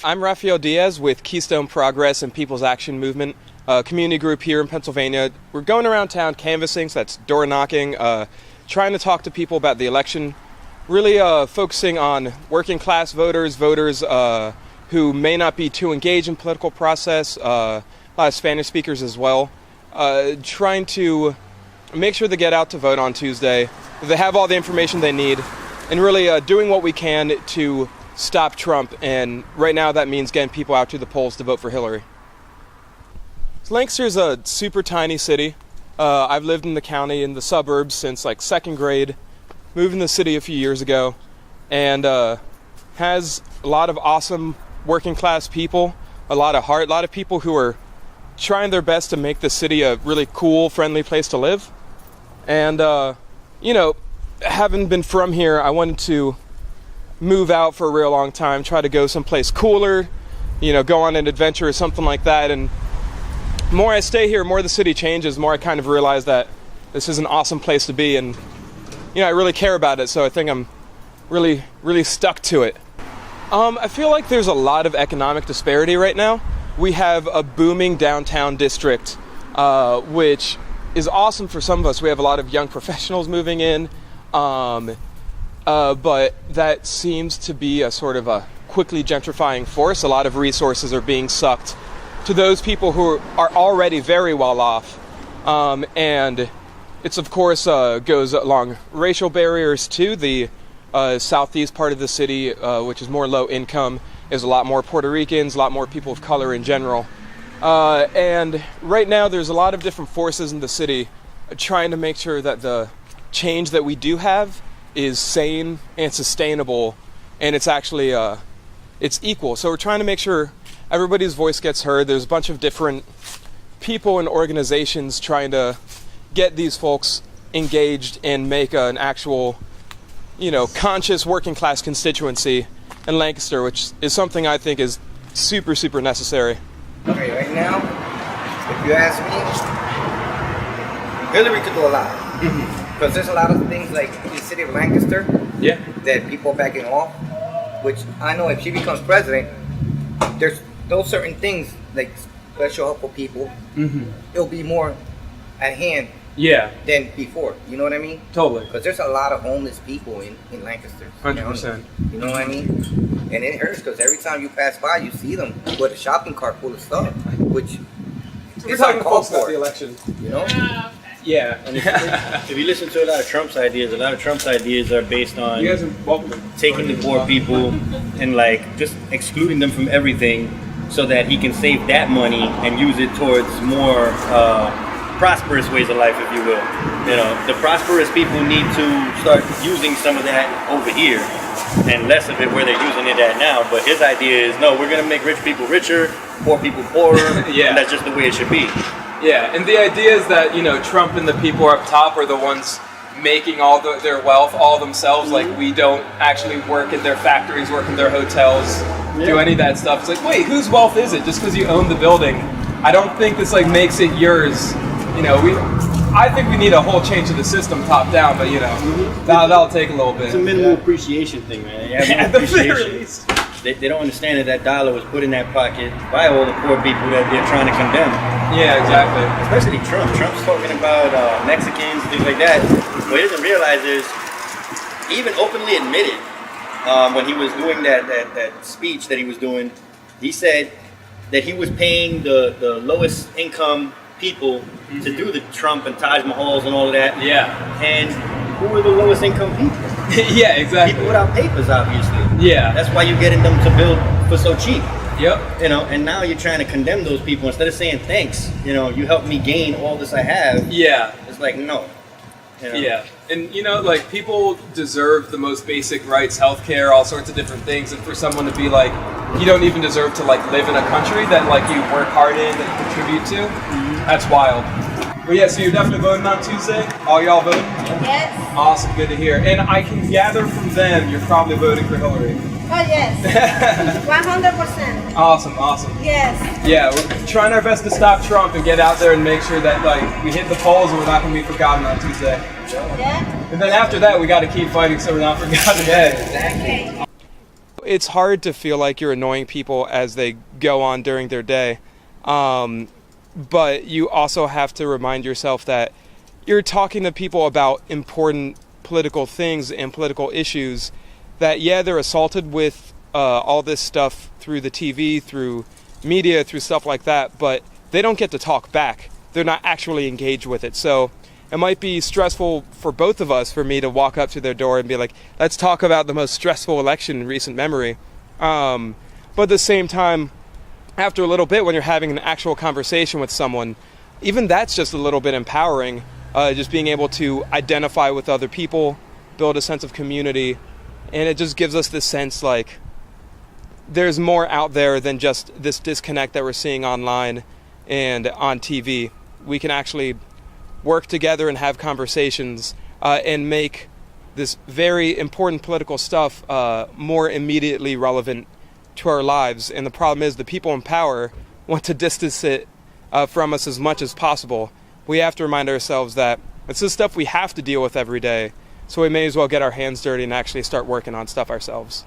I'm Rafael Diaz with Keystone Progress and People's Action Movement, a community group here in Pennsylvania. We're going around town canvassing, so that's door knocking, trying to talk to people about the election, really focusing on working class voters who may not be too engaged in political process, a lot of Spanish speakers as well, trying to make sure they get out to vote on Tuesday, that they have all the information they need, and really doing what we can to stop Trump. And right now that means getting people out to the polls to vote for Hillary. So Lancaster is a super tiny city. I've lived in the county in the suburbs since like second grade, moved in the city a few years ago, and has a lot of awesome working class people, a lot of heart, a lot of people who are trying their best to make the city a really cool, friendly place to live. And having been from here, I wanted to move out for a real long time, try to go someplace cooler, go on an adventure or something like that. And the more I stay here, more the city changes, more I kind of realize that this is an awesome place to be, and I really care about it, so I think I'm really, really stuck to it. I feel like there's a lot of economic disparity right now. We have a booming downtown district, which is awesome for some of us. We have a lot of young professionals moving in, but that seems to be a sort of a quickly gentrifying force. A lot of resources are being sucked to those people who are already very well off. And it's, of course, goes along racial barriers too. The southeast part of the city, which is more low income, is a lot more Puerto Ricans, a lot more people of color in general. And right now there's a lot of different forces in the city trying to make sure that the change that we do have is sane and sustainable, and it's actually it's equal. So we're trying to make sure everybody's voice gets heard. There's a bunch of different people and organizations trying to get these folks engaged and make an actual, conscious working class constituency in Lancaster, which is something I think is super, super necessary. Okay, right now, if you ask me, Hillary could do a lot. Because there's a lot of things like in the city of Lancaster that people are backing off, which I know if she becomes president, there's those certain things like special help for people. It'll be more at hand than before. You know what I mean? Totally. Because there's a lot of homeless people in Lancaster. 100%. You know what I mean? And it hurts because every time you pass by, you see them with a shopping cart full of stuff, which we're talking folks about the election. Yeah, and if you listen to a lot of Trump's ideas are based on taking the poor people and just excluding them from everything so that he can save that money and use it towards more prosperous ways of life, if you will. The prosperous people need to start using some of that over here and less of it where they're using it at now. But his idea is, no, we're going to make rich people richer, poor people poorer, and that's just the way it should be. Yeah, and the idea is that, Trump and the people up top are the ones making all their wealth all themselves. Like, we don't actually work in their factories, work in their hotels, do any of that stuff. It's like, wait, whose wealth is it? Just because you own the building. I don't think this, makes it yours. I think we need a whole change of the system top down, but, that'll take a little bit. It's a minimal appreciation thing, man. At the very least. They don't understand that dollar was put in that pocket by all the poor people that they're trying to condemn. Yeah, exactly. Especially Trump. Trump's talking about Mexicans, things like that. What he doesn't realize is, he even openly admitted when he was doing that speech that he was doing, he said that he was paying the lowest income people to do the Trump and Taj Mahals and all of that. Yeah. And who are the lowest income people? Yeah, exactly. People without papers, obviously. Yeah. That's why you're getting them to build for so cheap. Yep. And now you're trying to condemn those people instead of saying thanks. You helped me gain all this I have. Yeah. It's like, no. Yeah. And people deserve the most basic rights, healthcare, all sorts of different things. And for someone to be like, you don't even deserve to live in a country that you work hard in, that you contribute to, that's wild. But yeah, so you're definitely voting on Tuesday? All y'all voting? Yes. Awesome, good to hear. And I can gather from them you're probably voting for Hillary. Oh, yes. 100%. Awesome. Yes. Yeah, we're trying our best to stop Trump and get out there and make sure that we hit the polls and we're not going to be forgotten on Tuesday. Yeah. And then after that, we got to keep fighting so we're not forgotten again. Okay. It's hard to feel like you're annoying people as they go on during their day. But you also have to remind yourself that you're talking to people about important political things and political issues that, yeah, they're assaulted with all this stuff through the TV, through media, through stuff like that, but they don't get to talk back. They're not actually engaged with it. So it might be stressful for both of us, for me to walk up to their door and be like, let's talk about the most stressful election in recent memory. But at the same time, after a little bit, when you're having an actual conversation with someone, even that's just a little bit empowering. Just being able to identify with other people, build a sense of community, and it just gives us this sense like there's more out there than just this disconnect that we're seeing online and on TV. We can actually work together and have conversations and make this very important political stuff more immediately relevant to our lives. And the problem is the people in power want to distance it from us as much as possible. We have to remind ourselves that this is stuff we have to deal with every day, so we may as well get our hands dirty and actually start working on stuff ourselves.